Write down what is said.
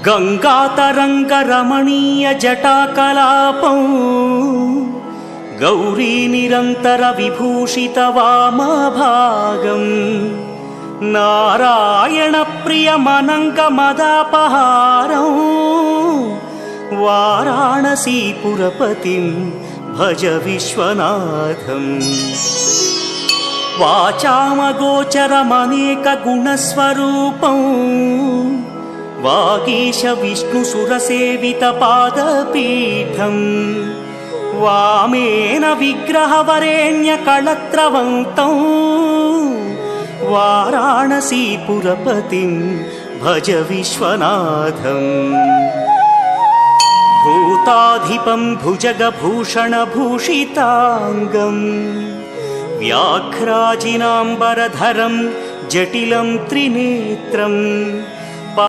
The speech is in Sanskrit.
गङ्गातरङ्गरमणीयजटाकलापं गौरीनिरन्तरविभूषितवामभागम् नारायणप्रियमनङ्गमदापहारं वाराणसीपुरपतिं भज विश्वनाथम्। वाचामगोचरमनेकगुणस्वरूपं वागीश विष्णुसुरसेवितपादपीठम् वामेन विग्रहवरेण्यकळत्रवन्तं वाराणसीपुरपतिं भज विश्वनाथम्। भूताधिपं भुजगभूषणभूषिताङ्गम् व्याघ्राजिनाम्बरधरं जटिलं त्रिनेत्रम्